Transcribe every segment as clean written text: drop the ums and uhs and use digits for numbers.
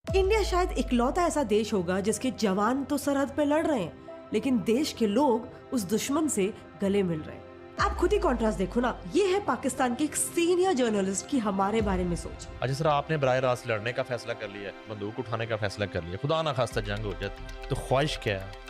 India शायद इकलौता ऐसा देश होगा जिसके जवान तो सरहद पे लड़ रहे हैं, लेकिन देश के लोग उस दुश्मन से गले मिल रहे हैं। आप खुद ही कॉन्ट्रास्ट देखो ना। ये है पाकिस्तान के एक सीनियर जर्नलिस्ट की हमारे बारे में सोच। अच्छा सर, आपने बराह रास्त लड़ने का फैसला कर लिया, बंदूक उठाने का फैसला कर लिया, खुदा ना खास्ता जंग हो जाए, तो ख्वाहिश क्या है?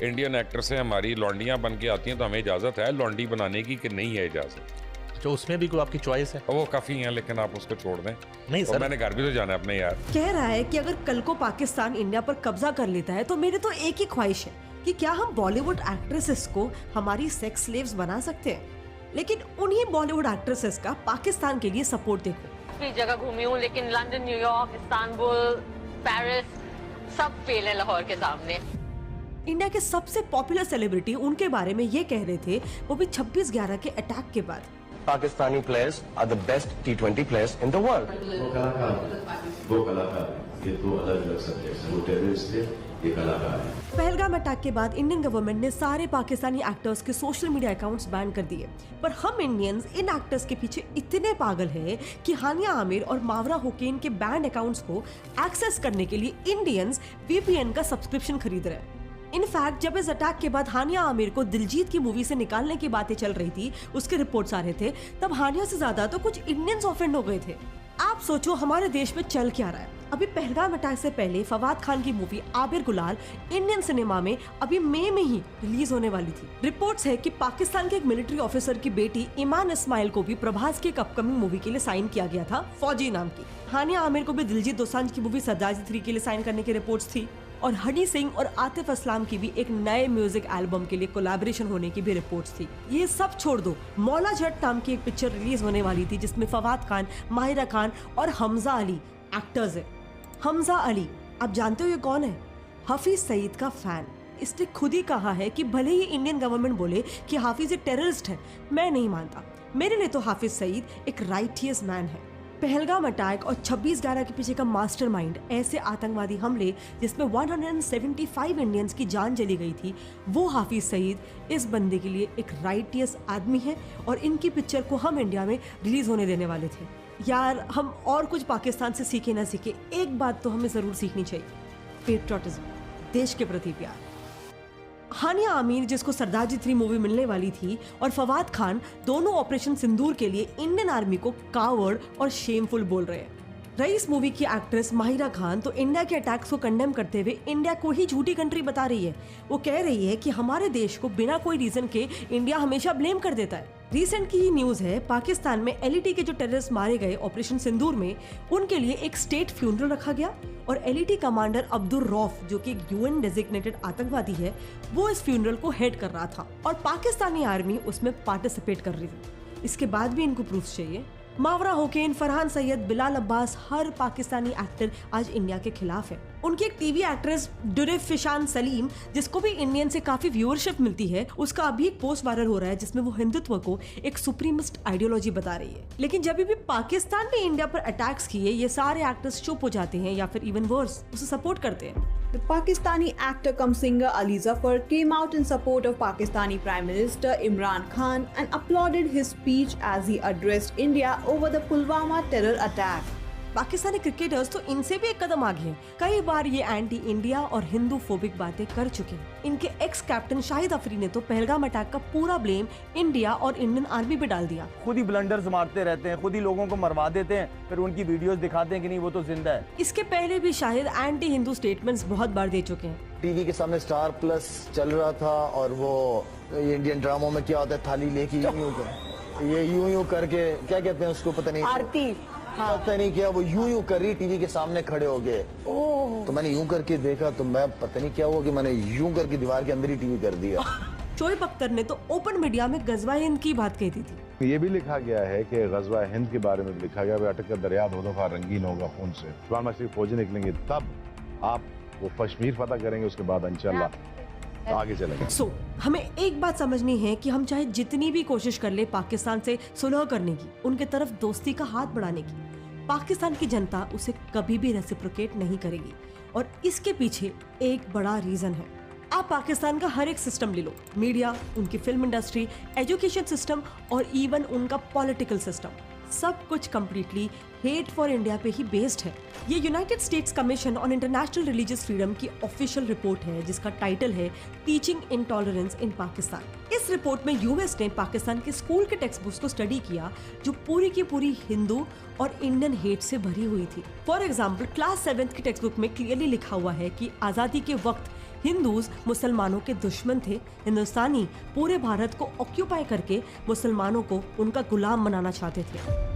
इंडियन एक्टर से हमारी लौंडियां बन के आती हैं तो हमें इजाज़त है लौंडी बनाने की कि नहीं है इजाज़त? अच्छा, उसमें भी कोई आपकी चॉइस है? वो काफ़ी है, लेकिन आप उसको छोड़ दें। नहीं सर, मैंने घर भी तो जाना है अपने यार। कह रहा है कि अगर कल को पाकिस्तान इंडिया पर कब्जा कर लेता है तो मेरे तो एक ही ख्वाहिश है कि क्या हम बॉलीवुड एक्ट्रेसेस को हमारी सेक्स स्लेव्स बना सकते हैं। लेकिन उन्हीं बॉलीवुड एक्ट्रेसेस का पाकिस्तान के लिए सपोर्ट देखो। काफी जगह घूमी हूँ, लेकिन लंदन, न्यूयॉर्क, इस्तांबुल, पेरिस सब फेल है लाहौर के सामने। इंडिया के सबसे पॉपुलर सेलिब्रिटी उनके बारे में ये कह रहे थे, वो भी 26/11 के अटैक के बाद। Pakistani players are the best T20 players in the world. वो कलाकार ये दो अलग अलग सब्जेक्ट्स हैं। वो टेररिस्ट थे, ये कलाकार है। पहलगाम अटैक के बाद इंडियन गवर्नमेंट ने सारे पाकिस्तानी एक्टर्स के सोशल मीडिया अकाउंट्स बैन कर दिए, पर हम इंडियंस इन एक्टर्स के पीछे इतने पागल हैं कि हानिया आमिर और मावरा हुसैन के बैंड अकाउंट्स को एक्सेस करने के लिए इंडियंस VPN का सब्सक्रिप्शन खरीद रहे हैं। इनफैक्ट जब इस अटैक के बाद हानिया आमिर को दिलजीत की मूवी से निकालने की बातें चल रही थी, उसके रिपोर्ट्स आ रहे थे, तब हानिया से ज्यादा तो कुछ इंडियंस ऑफेंड हो गए थे। आप सोचो हमारे देश में चल क्या रहा है। अभी पहलगाम अटैक से पहले फवाद खान की मूवी आबिर गुलाल इंडियन सिनेमा में अभी मई में ही रिलीज होने वाली थी। रिपोर्ट्स है कि पाकिस्तान के एक मिलिट्री ऑफिसर की बेटी ईमान इस्माइल को भी प्रभास की एक अपकमिंग मूवी के लिए साइन किया गया था, फौजी नाम की। हानिया आमिर को भी दिलजीत दोसांझ की मूवी सरदार जी 3 के लिए साइन करने की रिपोर्ट्स थी, और हनी सिंह और आतिफ असलाम की भी एक नए म्यूजिक एल्बम के लिए कोलैबोरेशन होने की भी रिपोर्ट्स थी। ये सब छोड़ दो, मौला जट नाम की एक पिक्चर रिलीज होने वाली थी जिसमें फवाद खान, माहिरा खान और हमजा अली एक्टर्स है। हमजा अली आप जानते हो ये कौन है? हाफिज सईद का फैन। इसने खुद ही कहा है कि भले ही इंडियन गवर्नमेंट बोले कि हाफिज एक टेररिस्ट है, मैं नहीं मानता। मेरे लिए तो हाफिज सईद एक राइटियस मैन है। पहलगाम अटैक और 26/11 के पीछे का मास्टरमाइंड, ऐसे आतंकवादी हमले जिसमें 175 इंडियंस की जान चली गई थी, वो हाफिज सईद इस बंदे के लिए एक राइटियस आदमी है, और इनकी पिक्चर को हम इंडिया में रिलीज होने देने वाले थे। यार हम और कुछ पाकिस्तान से सीखे ना सीखे, एक बात तो हमें जरूर सीखनी चाहिए, पेट्रियटिज्म, देश के प्रति प्यार। हानिया आमिर जिसको सरदार जी 3 मूवी मिलने वाली थी, और फवाद खान दोनों ऑपरेशन सिंदूर के लिए इंडियन आर्मी को कावर्ड और शेमफुल बोल रहे हैं। रईस मूवी की एक्ट्रेस माहिरा खान तो इंडिया के अटैक्स को कंडेम करते हुए इंडिया को ही झूठी कंट्री बता रही है। वो कह रही है कि हमारे देश को बिना कोई रीजन के इंडिया हमेशा ब्लेम कर देता है। रिसेंट की ही न्यूज है, पाकिस्तान में LET के जो टेररिस्ट मारे गए ऑपरेशन सिंदूर में, उनके लिए एक स्टेट फ्यूनरल रखा गया, और LET कमांडर अब्दुल रौफ जो कि एक UN डेजिग्नेटेड आतंकवादी है, वो इस फ्यूनरल को हेड कर रहा था, और पाकिस्तानी आर्मी उसमें पार्टिसिपेट कर रही थी। इसके बाद भी इनको प्रूफ चाहिए। मावरा हुसैन, फरहान सैयद, बिलाल अब्बास, हर पाकिस्तानी एक्टर आज इंडिया के खिलाफ है। उनकी एक टीवी एक्ट्रेस डुरेफिशान सलीम, जिसको भी इंडियन से काफी व्यूअरशिप मिलती है, उसका अभी एक पोस्ट वायरल हो रहा है जिसमें वो हिंदुत्व को एक सुप्रीमिस्ट आइडियोलॉजी बता रही है। लेकिन जब भी पाकिस्तान ने इंडिया पर अटैक्स किए, ये सारे एक्टर्स चुप हो जाते हैं या फिर इवन वर्स उसे सपोर्ट करते हैं। The Pakistani actor cum singer Ali Zafar came out in support of Pakistani Prime Minister Imran Khan and applauded his speech as he addressed India over the Pulwama terror attack. Pakistani cricketers तो इनसे भी एक कदम आगे हैं। कई बार ये anti India और Hindu phobic बातें कर चुके हैं। इनके एक्स कैप्टन शाहिद अफरी ने तो पहलगाम अटैक का पूरा ब्लेम इंडिया और इंडियन आर्मी पे डाल दिया। खुद ही ब्लंडर्स मारते रहते हैं, खुद ही लोगों को मरवा देते हैं, फिर उनकी वीडियोस दिखाते हैं कि नहीं वो तो जिंदा है। इसके पहले भी शाहिद एंटी हिंदू स्टेटमेंट्स बहुत बार दे चुके हैं। टीवी के सामने स्टार प्लस चल रहा था, और वो इंडियन ड्रामों में क्या होता है, थाली लेके यूं यूं करके, क्या कहते हैं उसको, पता नहीं, आरती, पता नहीं क्या, वो यूं कर रही टीवी के सामने खड़े हो गए। तो मैंने यूं करके देखा, तो मैं पता नहीं क्या हुआ कि मैंने यूं करके दीवार के अंदर ही टीवी कर दिया। शोएब अख्तर ने तो ओपन मीडिया में गजवा हिंद की बात कही थी। ये भी लिखा गया है कि गजवा हिंद के बारे में भी लिखा गया, अटक कर दरिया दो दफा रंगीन होगा खून से, कुरान मसीह फौजी निकलेंगे, तब आप वो कश्मीर फतह करेंगे, उसके बाद इंशाल्लाह आगे चलेंगे। हमें एक बात समझनी है कि हम चाहे जितनी भी कोशिश कर ले पाकिस्तान से सुलह करने की, उनके तरफ दोस्ती का हाथ बढ़ाने की, पाकिस्तान की जनता उसे कभी भी रेसिप्रोकेट नहीं करेगी। और इसके पीछे एक बड़ा रीजन है। आप पाकिस्तान का हर एक सिस्टम ले लो, मीडिया, उनकी फिल्म इंडस्ट्री, एजुकेशन सिस्टम और इवन उनका पॉलिटिकल सिस्टम, सब कुछ कम्प्लीटली हेट फॉर इंडिया पे ही बेस्ड है। ये United states commission on international religious freedom की ऑफिशियल रिपोर्ट है जिसका टाइटल है टीचिंग इंटॉलरेंस इन पाकिस्तान। इस रिपोर्ट में यूएस ने पाकिस्तान के स्कूल के टेक्स्ट बुक्स को स्टडी किया जो पूरी की पूरी हिंदू और इंडियन हेट से भरी हुई थी। फॉर एग्जाम्पल क्लास 7th की टेक्स्ट बुक में क्लियरली लिखा हुआ है कि आज़ादी के वक्त हिंदूज मुसलमानों के दुश्मन थे। हिंदुस्तानी पूरे भारत को ऑक्यूपाई करके मुसलमानों को उनका गुलाम बनाना चाहते थे।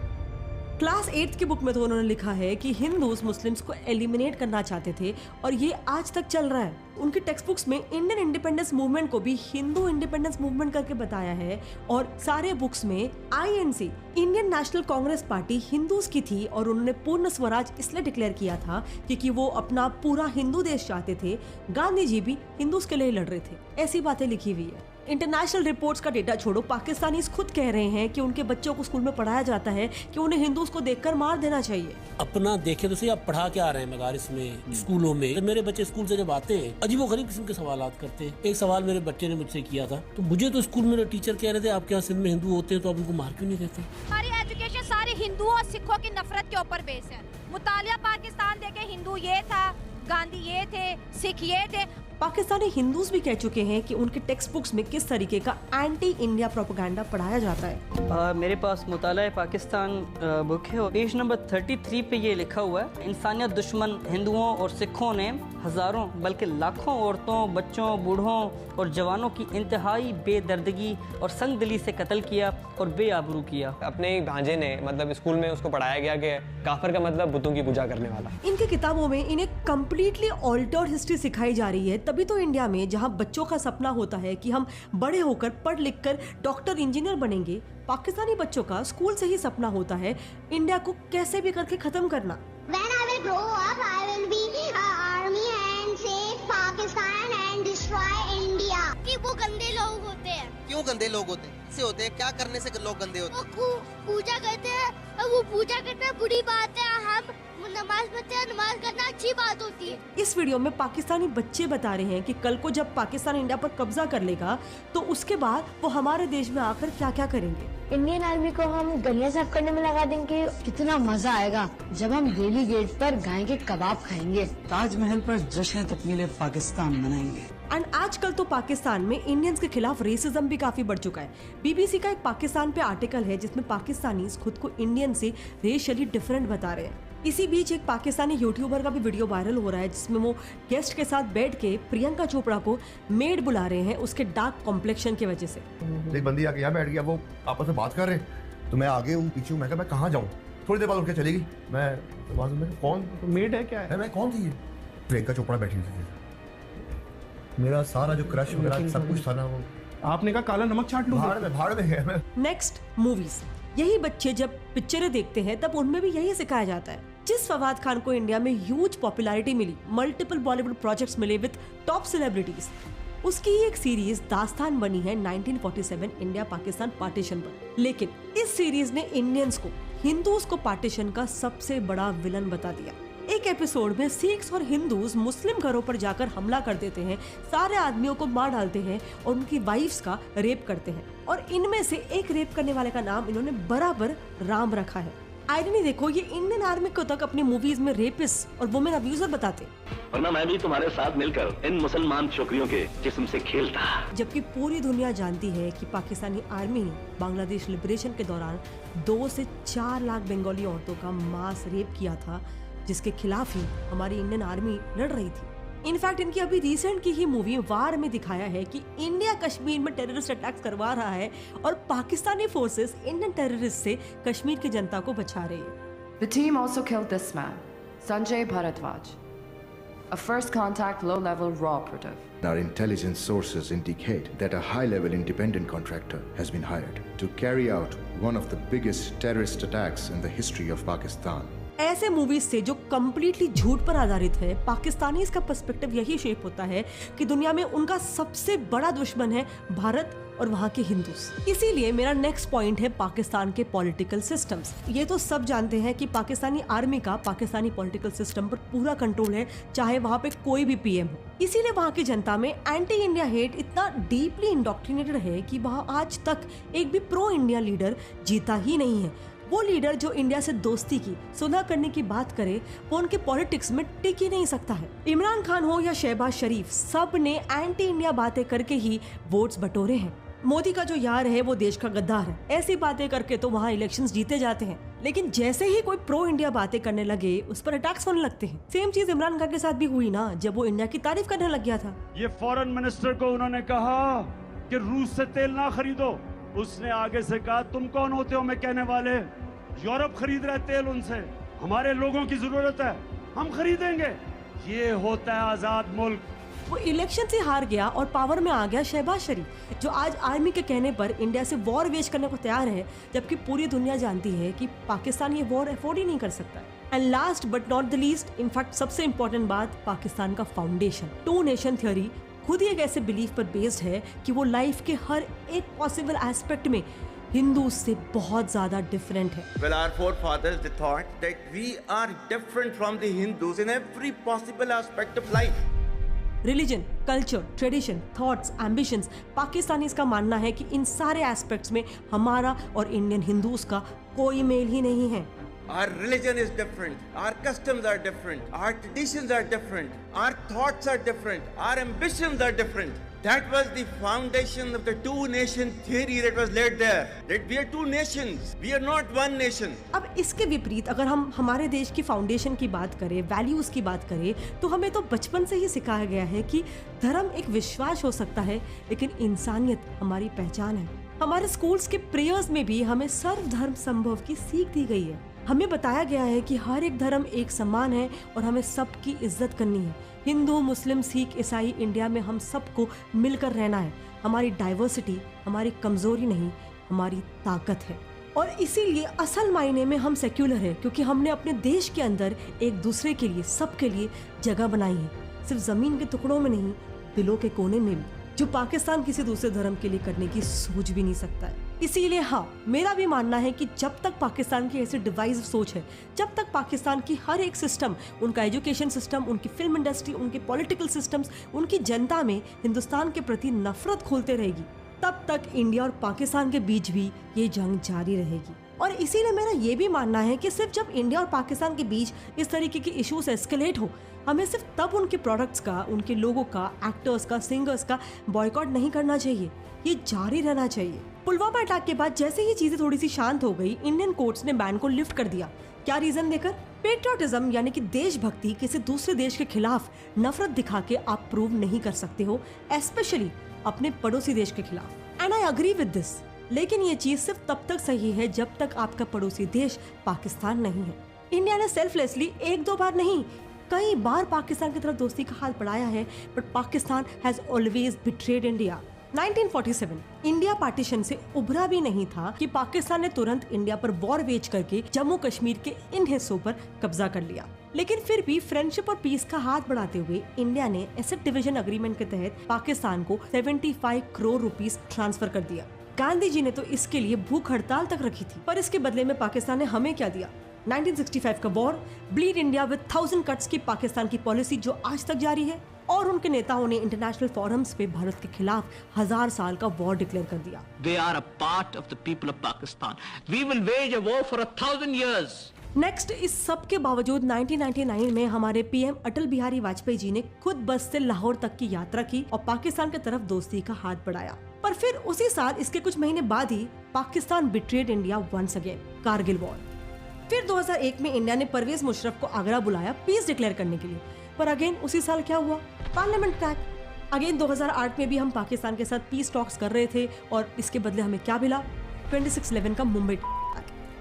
क्लास 8th की बुक में तो उन्होंने लिखा है कि हिंदूज मुस्लिम्स को एलिमिनेट करना चाहते थे और ये आज तक चल रहा है। उनकी टेक्स्ट बुक्स में इंडियन इंडिपेंडेंस मूवमेंट को भी हिंदू इंडिपेंडेंस मूवमेंट करके बताया है और सारे बुक्स में INC Indian national Congress party Hindus की थी और उन्होंने पूर्ण स्वराज इसलिए डिक्लेयर किया था क्योंकि वो अपना पूरा हिंदू देश चाहते थे। गांधी जी भी हिंदूज के लिए लड़ रहे थे। ऐसी बातें लिखी हुई है। इंटरनेशनल रिपोर्ट्स का डेटा छोड़ो, पाकिस्तानीज खुद कह रहे हैं कि उनके बच्चों को स्कूल में पढ़ाया जाता है कि उन्हें हिंदूज को देखकर मार देना चाहिए। अपना देखे तो सही, आप पढ़ा के आ रहे हैं मदारिस में, स्कूलों में। जब मेरे बच्चे स्कूल से जब आते हैं अजीबोगरीब किस्म के सवालात करते हैं। एक सवाल मेरे बच्चे ने मुझसे किया था, तो मुझे तो स्कूल में टीचर कह रहे थे आपके यहाँ सिंध में हिंदू होते हैं तो आप उनको मार क्यों नहीं देते। हमारी एजुकेशन सारे हिंदुओं और सिखों की नफरत के ऊपर बेस है। मुतालिया पाकिस्तान देखे, हिंदू ये था, गांधी ये थे, सिख ये थे। पाकिस्तानी हिंदूज भी कह चुके हैं कि उनके टेक्स्ट बुक्स में किस तरीके का एंटी इंडिया प्रोपेगेंडा पढ़ाया जाता है। मेरे पास मुताला पाकिस्तान बुक है और पेज नंबर 33 पे ये लिखा हुआ है, इंसानियत दुश्मन हिंदुओं और सिखों ने हजारों बल्कि लाखों औरतों, बच्चों, बूढ़ों और जवानों की इंतहाई बेदर्दगी और संगदिली से कत्ल किया और बेआबरू किया। अपने ही भांजे ने मतलब स्कूल में उसको पढ़ाया गया कि काफिर का मतलब बुतों की पूजा करने वाला। इनकी किताबों में इन्हें कम्प्लीटली ऑल्टर्ड हिस्ट्री सिखाई जा रही है। तभी तो इंडिया में जहां बच्चों का सपना होता है कि हम बड़े होकर पढ़ लिख कर डॉक्टर इंजीनियर बनेंगे, पाकिस्तानी बच्चों का स्कूल से ही सपना होता है इंडिया को कैसे भी करके खत्म करना। When I will grow up, I will be army and save Pakistan and destroy India. कि वो गंदे लोग होते हैं। क्यों गंदे लोग होते हैं? कैसे होते हैं? क्या करने से लोग गंदे होते हैं? वो पूजा करते हैं और वो पूजा करना बुरी बात है। हम नमाज पढ़ते हैं, नमाज करना अच्छी बात होती है। इस वीडियो में पाकिस्तानी बच्चे बता रहे हैं कि कल को जब पाकिस्तान इंडिया पर कब्जा कर लेगा तो उसके बाद वो हमारे देश में आकर क्या क्या करेंगे। इंडियन आर्मी को हम गलियां साफ करने में लगा देंगे। कितना मजा आएगा जब हम रेली गेट पर गाय के कबाब खाएंगे। ताजमहल पर जश्न तकमील पाकिस्तान मनाएंगे। एंड आजकल तो पाकिस्तान में इंडियंस के खिलाफ रेसिज्म भी काफी बढ़ चुका है। BBC का एक पाकिस्तान पे आर्टिकल है जिसमें पाकिस्तानी खुद को इंडियन से रेशियली डिफरेंट बता रहे हैं। इसी बीच एक पाकिस्तानी यूट्यूबर का भी वीडियो वायरल हो रहा है जिसमें वो गेस्ट के साथ बैठ के प्रियंका चोपड़ा को मेड बुला रहे हैं उसके डार्क कॉम्प्लेक्शन की वजह से। एक बंदी आके यहाँ बैठ गया, वो आपस में बात कर रहे हैं तो मैं आगे हूँ पीछे हूँ। मैं कहा मैं कहाँ जाऊँ? थोड़ी देर बाद उठ के चलेगी। मैं कौन मेड है क्या है? मैं कौन थी? ये प्रियंका चोपड़ा बैठी थी। मेरा सारा जो क्रश वगैरह सब कुछ था ना, वो आपने कहा काला नमक छाट लूं। भाड़ में गया। Next movies. यही बच्चे जब पिक्चरें देखते हैं तब उनमें भी यही सिखाया जाता है। जिस फवाद खान को इंडिया में ह्यूज पॉपुलैरिटी मिली, मल्टीपल बॉलीवुड प्रोजेक्ट्स मिले विद टॉप सेलिब्रिटीज, उसकी एक सीरीज दास्तान बनी है 1947 इंडिया पाकिस्तान पार्टीशन पर। लेकिन इस सीरीज ने इंडियंस को, हिंदूज को पार्टीशन का सबसे बड़ा विलन बता दिया। एक एपिसोड में सिख्स और हिंदूज मुस्लिम घरों पर जाकर हमला कर देते हैं, सारे आदमियों को मार डालते हैं और उनकी वाइफ्स का रेप करते हैं। और इनमें से एक रेप करने वाले का नाम इन्होंने बराबर राम रखा है। आइडिया देखो, ये इंडियन आर्मी को तक अपनी मूवीज में रेपिस्ट और वुमेन अब्यूजर बताते। वरना मैं भी तुम्हारे साथ मिलकर इन मुसलमान छोकरियों के जिस्म से खेलता। जबकि पूरी दुनिया जानती है कि पाकिस्तानी आर्मी ने बांग्लादेश लिबरेशन के दौरान 2 से 4 लाख बंगाली औरतों का मास रेप किया था, जिसके खिलाफ ही हमारी इंडियन आर्मी लड़ रही थी। इनफैक्ट इनकी अभी रिसेंट की ही मूवी वार में दिखाया है कि इंडिया कश्मीर में टेररिस्ट अटैक्स करवा रहा है और पाकिस्तानी फोर्सेस इंडियन टेररिस्ट से कश्मीर की जनता को बचा रही है। The team also killed this man, Sanjay Bharadwaj, a first contact low-level raw operative. Our intelligence sources indicate that a high-level independent contractor has been hired to carry out one of the biggest terrorist attacks in the history of Pakistan. ऐसे movies से जो completely झूठ पर आधारित है, पाकिस्तानी इसका perspective यही shape होता है कि दुनिया में उनका सबसे बड़ा दुश्मन है भारत और वहाँ के हिंदूज। इसीलिए मेरा नेक्स्ट पॉइंट है पाकिस्तान के पॉलिटिकल सिस्टम्स। ये तो सब जानते हैं कि पाकिस्तानी आर्मी का पाकिस्तानी पॉलिटिकल सिस्टम पर पूरा कंट्रोल है, चाहे वहाँ पे कोई भी PM हो। इसीलिए वहाँ की जनता में एंटी इंडिया हेट इतना डीपली इंडोक्ट्रिनेटेड है कि वहाँ आज तक एक भी प्रो इंडिया लीडर जीता ही नहीं है। वो लीडर जो इंडिया से दोस्ती की, सुलह करने की बात करे, वो उनके पॉलिटिक्स में टिक ही नहीं सकता है। इमरान खान हो या शहबाज शरीफ, सब ने एंटी इंडिया बातें करके ही वोट्स बटोरे हैं। मोदी का जो यार है वो देश का गद्दार है, ऐसी बातें करके तो वहाँ इलेक्शंस जीते जाते हैं, लेकिन जैसे ही कोई प्रो इंडिया बातें करने लगे उस पर अटैक्स होने लगते हैं। सेम चीज इमरान खान के साथ भी हुई ना, जब वो इंडिया की तारीफ करने लग गया था। ये फॉरेन मिनिस्टर को उन्होंने कहा कि रूस से तेल ना खरीदो, उसने आगे से कहा तुम कौन होते हो मैं कहने वाले, यूरोप खरीद रहे तेल उनसे, हमारे लोगों की जरूरत है, हम खरीदेंगे। ये होता है आजाद मुल्क। वो इलेक्शन से हार गया और पावर में आ गया शहबाज शरीफ, जो आज आर्मी के कहने पर इंडिया से वॉर वेज करने को तैयार है, जबकि पूरी दुनिया जानती है कि पाकिस्तान ये वॉर अफोर्ड ही नहीं कर सकता। And last but not the least, in fact सबसे इम्पोर्टेंट बात, पाकिस्तान का फाउंडेशन, टू नेशन थ्योरी, खुद ही एक ऐसे बिलीफ पर बेस्ड है कि वो लाइफ के हर एक पॉसिबल एस्पेक्ट में हिंदू से बहुत ज्यादा डिफरेंट है। Well, our forefathers they thought that we are different from the Hindus in every possible aspect of life. Religion, culture, tradition, thoughts, ambitions, Pakistanis का मानना है कि इन सारे एस्पेक्ट्स में हमारा और इंडियन हिंदूज का कोई मेल ही नहीं है। Our religion is different, our customs are different, our traditions are different, our thoughts are different, our ambitions are different. That was the foundation of the two-nation theory that was laid there. That we are two nations, we are not one nation. अब इसके विपरीत अगर हम हमारे देश की foundation की बात करें, वैल्यूज की बात करें, तो हमें तो बचपन से ही सिखाया गया है कि धर्म एक विश्वास हो सकता है, लेकिन इंसानियत हमारी पहचान है। हमारे स्कूल्स के प्रेयर्स में भी हमें सर्वधर्म संभव की सीख दी गई है। हमें बताया गया है कि हर एक धर्म एक समान है और हमें सबकी इज्जत करनी है। हिंदू, मुस्लिम, सिख, ईसाई, इंडिया में हम सबको मिलकर रहना है। हमारी डाइवर्सिटी हमारी कमजोरी नहीं, हमारी ताकत है। और इसीलिए असल मायने में हम सेक्युलर है, क्योंकि हमने अपने देश के अंदर एक दूसरे के लिए, सबके लिए जगह बनाई है, सिर्फ जमीन के टुकड़ों में नहीं, दिलों के कोने में भी, जो पाकिस्तान किसी दूसरे धर्म के लिए करने की सोच भी नहीं सकता है। इसीलिए हाँ, मेरा भी मानना है कि जब तक पाकिस्तान की ऐसी डिवाइसिव सोच है, जब तक पाकिस्तान की हर एक सिस्टम, उनका एजुकेशन सिस्टम, उनकी फिल्म इंडस्ट्री, उनके पॉलिटिकल सिस्टम्स, उनकी जनता में हिंदुस्तान के प्रति नफरत खोलते रहेगी, तब तक इंडिया और पाकिस्तान के बीच भी ये जंग जारी रहेगी। और इसीलिए मेरा ये भी मानना है कि सिर्फ जब इंडिया और पाकिस्तान के बीच इस तरीके के इश्यूज एस्केलेट हो, हमें सिर्फ तब उनके प्रोडक्ट्स का, उनके लोगों का, एक्टर्स का, सिंगर्स का बॉयकॉट नहीं करना चाहिए, ये जारी रहना चाहिए। पुलवामा अटैक के बाद जैसे ही चीजें थोड़ी सी शांत हो गई, इंडियन कोर्ट्स ने बैन को लिफ्ट कर दिया। क्या रीजन देकर? पेट्रियोटिज्म यानी कि देशभक्ति किसी दूसरे देश के खिलाफ नफरत दिखा के आप प्रूव नहीं कर सकते हो, स्पेशली अपने पड़ोसी देश के खिलाफ। And I agree with this, लेकिन ये चीज सिर्फ तब तक सही है जब तक आपका पड़ोसी देश पाकिस्तान नहीं है। इंडिया ने सेल्फलेसली एक दो बार नहीं, कई बार पाकिस्तान की तरफ दोस्ती का हाथ बढ़ाया है, but Pakistan has always betrayed India. 1947 India partition से उभरा भी नहीं था कि पाकिस्तान ने तुरंत इंडिया पर वॉर वेज करके जम्मू कश्मीर के इन हिस्सों पर कब्जा कर लिया। लेकिन फिर भी फ्रेंडशिप और पीस का हाथ बढ़ाते हुए इंडिया ने एसेट डिवीजन अग्रीमेंट के तहत पाकिस्तान को 75 करोड़ रुपीस ट्रांसफर कर दिया। गांधी जी ने तो इसके लिए भूख हड़ताल तक रखी थी, पर इसके बदले में पाकिस्तान ने हमें क्या दिया? 1965 का war, bleed India with 1000 cuts की पाकिस्तान की पॉलिसी जो आज तक जारी है, और उनके नेताओं ने इंटरनेशनल फोरम्स पे भारत के खिलाफ 1000 साल का वॉर डिक्लेयर कर दिया। They are a part of the people of Pakistan. We will wage a war for 1000 years. Next, इस सब के बावजूद 1999 में हमारे पीएम अटल बिहारी वाजपेयी जी ने खुद बस से लाहौर तक की यात्रा की और पाकिस्तान की तरफ दोस्ती का हाथ बढ़ाया। पर फिर उसी साल, इसके कुछ महीने बाद ही Pakistan betrayed India once again, Kargil war. फिर 2001 में इंडिया ने परवेज मुशर्रफ को आगरा बुलाया पीस डिक्लेयर करने के लिए, पर अगेन उसी साल क्या हुआ? Parliament crack. अगेन 2008 में भी हम पाकिस्तान के साथ पीस टॉक्स कर रहे थे और इसके बदले हमें क्या मिला? 26/11 का Mumbai.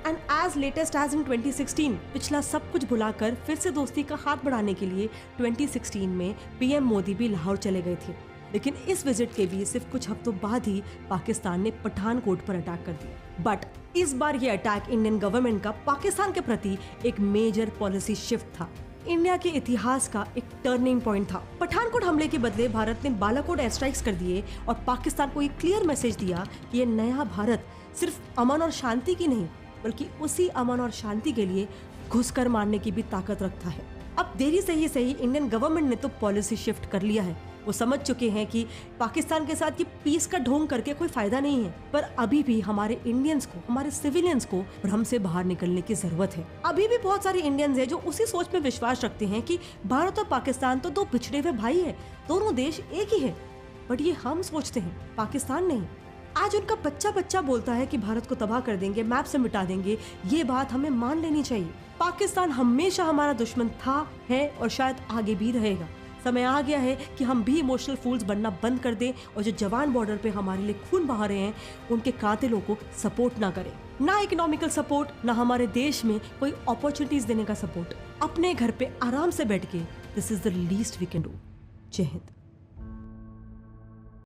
And as latest as in 2016 पिछला सब कुछ भुलाकर फिर से दोस्ती का हाथ बढ़ाने के लिए 2016 में पीएम मोदी भी लाहौर चले गए थे। लेकिन इस विजिट के भी सिर्फ कुछ हफ्तों बाद ही पाकिस्तान ने पठानकोट पर अटैक कर दिया। बट इस बार ये अटैक इंडियन गवर्नमेंट का पाकिस्तान के प्रति एक मेजर पॉलिसी शिफ्ट था, इंडिया के इतिहास का एक टर्निंग पॉइंट था। पठानकोट हमले के बदले भारत ने बालाकोट एयर स्ट्राइक्स कर दिए और पाकिस्तान को एक क्लियर मैसेज दिया कि ये नया भारत सिर्फ अमन और शांति की नहीं, बल्कि उसी अमन और शांति के लिए घुसकर मारने की भी ताकत रखता है। अब देरी से ही सही इंडियन गवर्नमेंट ने तो पॉलिसी शिफ्ट कर लिया है, वो समझ चुके हैं कि पाकिस्तान के साथ ये पीस का ढोंग करके कोई फायदा नहीं है, पर अभी भी हमारे इंडियंस को, हमारे सिविलियंस को भ्रम से बाहर निकलने की जरूरत है। अभी भी बहुत सारे इंडियंस हैं जो उसी सोच में विश्वास रखते हैं कि भारत और पाकिस्तान तो दो पिछड़े हुए भाई है, दोनों देश एक ही है। बट ये हम सोचते हैं, पाकिस्तान नहीं। आज उनका बच्चा बच्चा बोलता है कि भारत को तबाह कर देंगे, मैप से मिटा देंगे। ये बात हमें मान लेनी चाहिए। पाकिस्तान हमेशा हमारा दुश्मन था, है और शायद आगे भी रहेगा। समय आ गया है कि हम भी इमोशनल फूल्स बनना बंद कर दें और जो जवान बॉर्डर पे हमारे लिए खून बहा रहे हैं उनके कातिलों को सपोर्ट ना करें। ना इकोनॉमिकल सपोर्ट, ना हमारे देश में कोई अपॉर्चुनिटीज देने का सपोर्ट। अपने घर पे आराम से बैठ के this is the least we can do. जय हिंद।